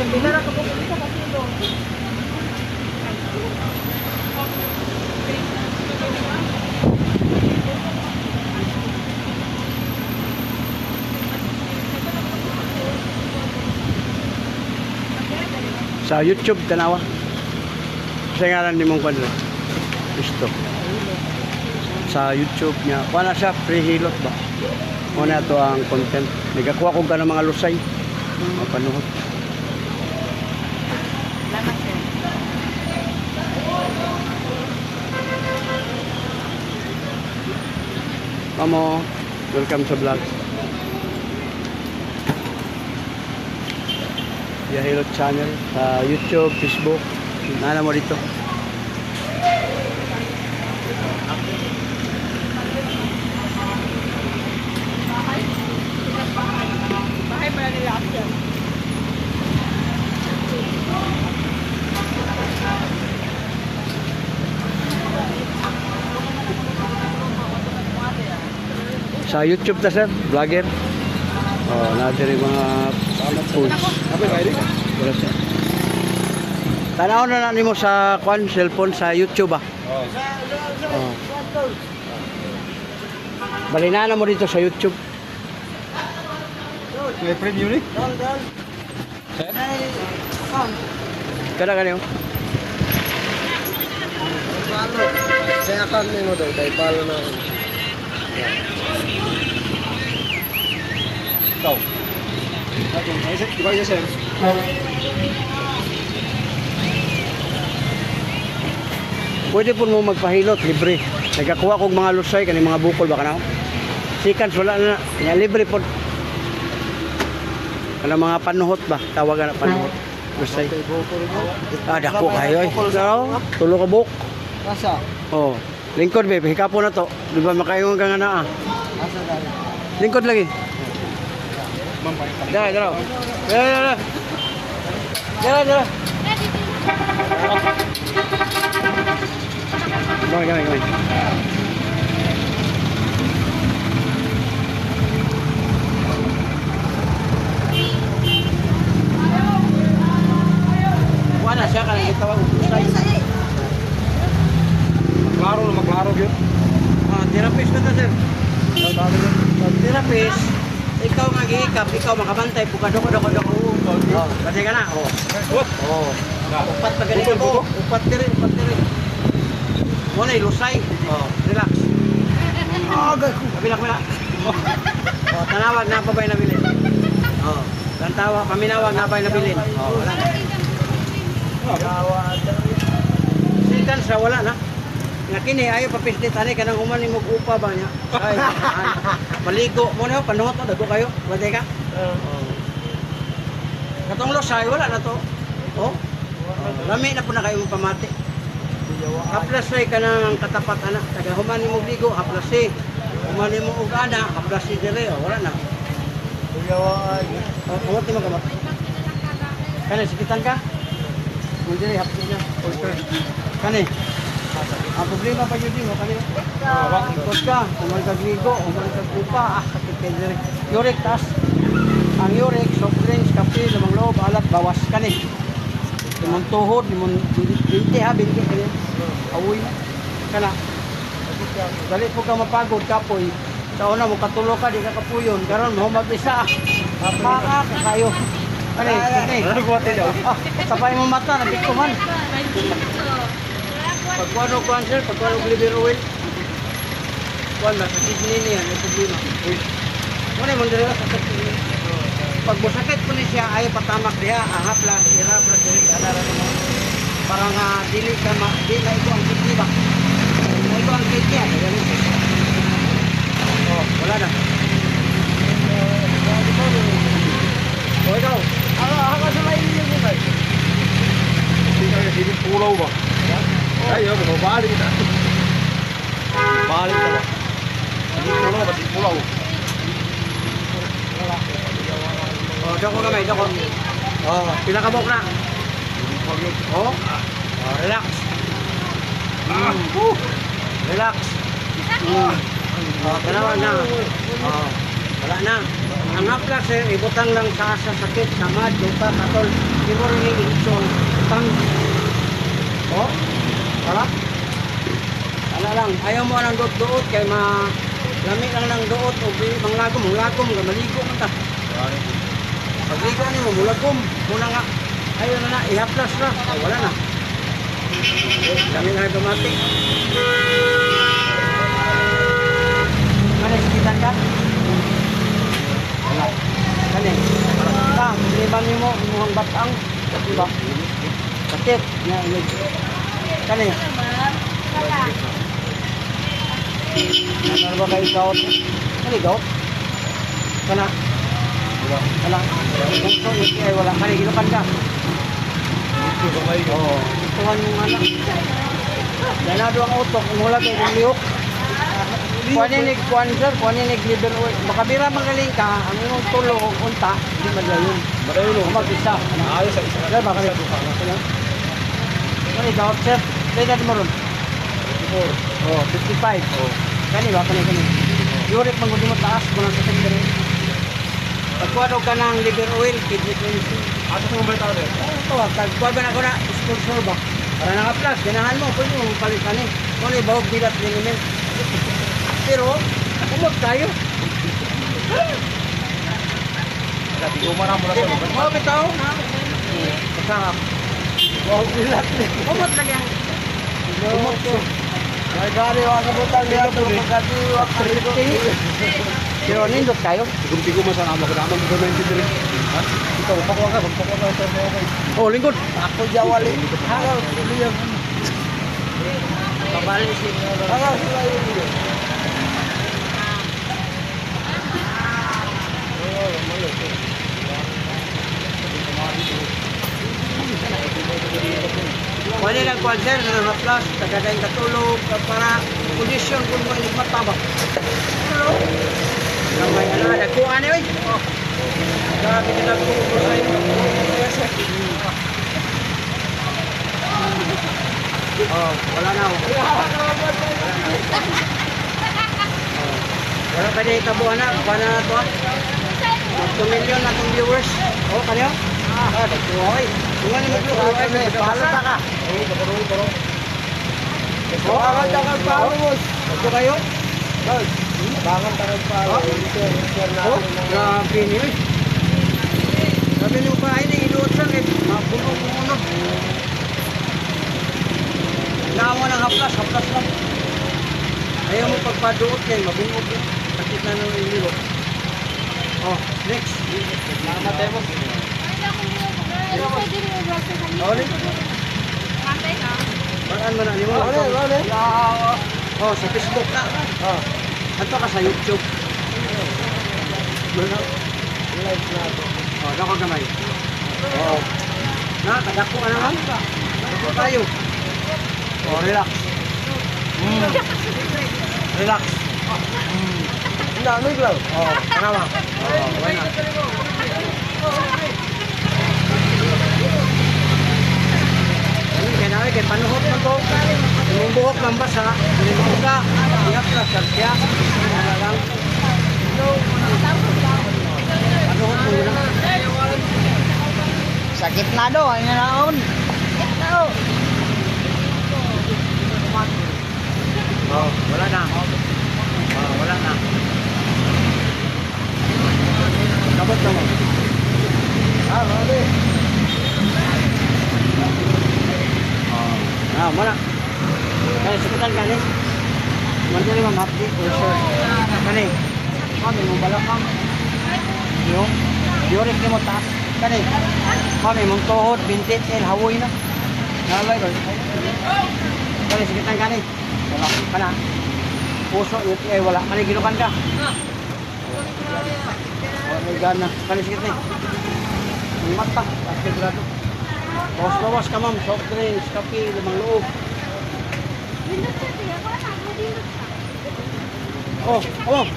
Bila ka po sa kasino. Sa YouTube tanawa. Sa ngalan ni mong kanila. Gusto. Sa YouTube niya. Wala siya free hilot ba? Muna to ang content. Nagakuha ko ka ng mga lusay. Panuhot. Salamat sir. Mamo, welcome sa vlog. Yahilot channel sa YouTube, Facebook. Nana mo dito. Bahay pala nila after. Sa YouTube ta sir, vlogger. Oh, natin yung mga foods. Wala siya. Tanaw na nimo sa kwan cellphone sa YouTube ah. Oh. Balina na mo dito sa YouTube. May preview ni? Kada kanyo. Saya akan mo daw, dahil palo na ako. Ikaw. Di ba yun, sir? Pwede po mo magpahilot, libre. Nagkakuha kong mga lusay, kani mga bukol baka na. Sikans, wala na. Nga libre po. Kana mga panuhot ba? Tawagan na panuhot. Lusay. Dako kayo eh. Tulo ka buk. Asa? Oh. Lingkod be, hikapo na to. Di ba makayong ka nga na ah. Asa dali? Lingkod lagi. Dara, dara. Dara, dara. Dara, dara. Gamay, gamay, gamay. Wala siya ka nang itawag. Maklaro na maklaro yun. Therapist na to sir. Therapist. Ikaw mag-iikap, ikaw makabantay, pukadoko-doko-doko. Oh, kasi ka na. Oh. Oh. Upat pa ganito ko. Upat diri, upat diri. Muna ilusay. Oh, relax. Agay ko. Kabila. Oh, tanawag na pa ba'y nabilin? Oh, tanawag, paminawag na ba'y nabilin? Oh, wala. Sikan sa wala na. Nga kini ayo papisdit ani kanang human ni upa ba niya. Ay, maligo mo na panuhot na dago kayo. Wala ka? Katong losay wala na to. Oh. Lami na po na kayo pamati. Haplasay ka ng katapat anak. Taga human ni mo ligo, haplasay. Human ni mo ugana, haplasay dire. Oh, wala na. Oh, mo ka ba? Kani sikitan ka? Pwede rin hapsin niya. Kani? Ang problema pa yun din, kani? Ikot ka, umal ka gligo, umal ka kupa, kapit dire. Yurik, tas. Ang yurik, soft drinks, kape, lamang loob, alat, bawas kani. Limang tuhod, limang binti ha, binti kani. Awoy, kana. Dali po ka mapagod, kapoy. Sa una mo katulo ka, di ka kapuyon. Karon mo mag-isa. Maka, kakayo. Kani, kani. Ano ko ate daw? Sapay mo mata, nabiktuman. Pagkuano ko answer, pagkuano liver oil. Kuan na, sa kidney niya, may problema. Muna yung mandala sa kidney. Pag busakit po niya, ayaw patamak diya, ahaplas, iraplas, adara naman. Parang dili ka, di na ito ang kidney ba? Ito ang kidney, kaya nito. Oh, wala na. O ikaw? Ako sa lain niyo yun ay. Hindi ka kasi pulaw ba? Ay, yun, balik na. Balik na ba? Hindi pulaw ba? Hindi pulaw. Oh, doko kamay, doko. Oh, pinakabok na. Oh, relax. Relax. Oh, tanawan na. Oh, wala na. ang haplas sir, ibutang lang sa sakit, samad, lupa, katol, siguro ni insong, utang. Oh, para? Ala lang, ayaw mo ng duot-duot, kay lami lang ng duot, o manglagom, maligo mo ta. Pagligo ni mo, mulagom, muna nga, ayaw na, ihaplas na, ay, wala na. Kami na automatic. Mana sekitar ka? Wala. Kani? Ka, ibang mo muhang batang. Diba? Sakit. Nga, ilig. Kani? Ano ba kayo ikaw? Kani ikaw? Kana? Wala. Kung ay wala. Kani, gilukan ka? Oo. Tuhan yung anak. Ganado ang utok. Mula kayo ng lihok. Kuaninig liver oil. Makabira magaling ka, ang iyong tulo o unta, hindi magayon. Madayo no. Mag-isa. Ayos sa isa. Kaya baka rin. Kani daw, chef. Kaya natin mo ron? 54. Oh, 55. Oh. Kani ba? Kani. Yurik manggundi mo taas mo lang sa secondary. Pagkuha ka ng liver oil, kidney cleansing. Ato sa mabay tao rin? Ito, pagkuha ba na ako na sponsor ba? Para naka-plus, ganahan mo, pwede mo palit ka ni. Kung ano, bahog bilat din. Pero, kumot tayo. Dati umara mo na sa mabay. Mga bitaw. Masarap. Bahog bilat din. Kumot lagi ang. Kumot ko. Ay, gari, wala ka butang niya. Pagkati, wala ka rin. Pero nindot kayo? Tigo mo sa nama ko naman mo 93. Ha? Ito, pakuha ka sa mga. Oh, lingkod. Ako jawali. Hangal, liyan. Kabali si. Hangal, sila yun. Wala lang kwan sir, na plus, tagadaing katulog, para kondisyon kung mo inig matabak. Pero, kamay na nagkuhan eh, oh. Grabe nila kung sa inyo. Oh, wala na. Wala pa din kabuhan na, wala na ito. 2 million na itong viewers. Oh, kanyo? Okay. Kung ano mag-vlog, pahalata ka. Oh, bakit ka mag-followers? Ito kayo? Bakit ka nagpapalo? Oh, grabe niyo eh. Grabe niyo pa, hindi iluot lang eh. Mabulong mo na. Kailangan mo ng haplas lang. Ayaw mo pagpaduot yan, mabungog yan. Sakit na nang iliro. Oh, next. Salamat tayo mo. Ulit. Paraan mo na. Ulit. Oh, sa Facebook na. Oh. Ato ka sa YouTube. Live na ito. Oh, dako gamay. Oh. Na, kadako ka naman. Dako tayo. Oh, relax. Relax. Namig lang. Oh, kanawa. Oh, wala na. Kaya na, kaya panuhot mo to. Yung buhok ng basa, yung ka, iyak na, sarkya. Wala lang. Panuhot mo na. Sakit na do, ay naon. Sakit na do. Oh, wala na. Oh, wala na. Kabot na mo. Mali. Oh, mana? Kaya sakitan ka ni. Mandali mo mapdi or sure. Kani. Kami mo balakang. Yo. Yorik ni mo taas. Kani. Kami mong tuhod, bintit, hawoy na. Nalay ko. Kani sakitan ka ni. Wala ka na. Puso, UTI, wala. Kani gilukan ka. Wala may gana. Kani sakit ni. Ang mata. Askedrado. Bawas-bawas ka ma'am. Soft drinks, kape, limang loob. Oh, come on.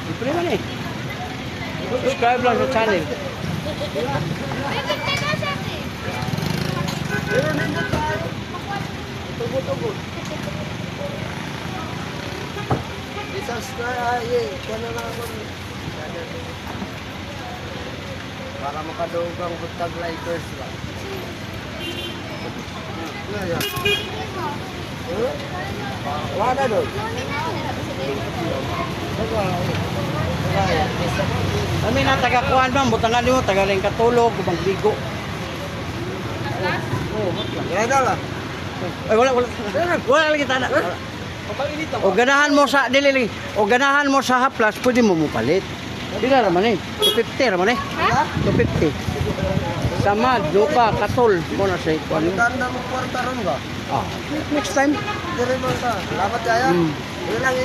Ito naman eh. Subscribe lang sa channel. Tugot-tugot. I-subscribe. Kuha na lang ako. Para makadugang butag lighters ba. Wala doon. Kami na taga-kuhan ma'am, butangan mo, taga-ring katulog, ubang ligo. Ganda lah. Ay, wala. Wala lagi tana. O ganahan mo sa, dili, o ganahan mo sa haplas, pwede mo mupalit. Dila naman eh, 250 naman eh. 250. Sama, duka, katol, mo na sa ikuan mo. Ganda mo kwarta ron ba? Ah, next time. Dire mo ta. Salamat kaya. Hmm. Ilang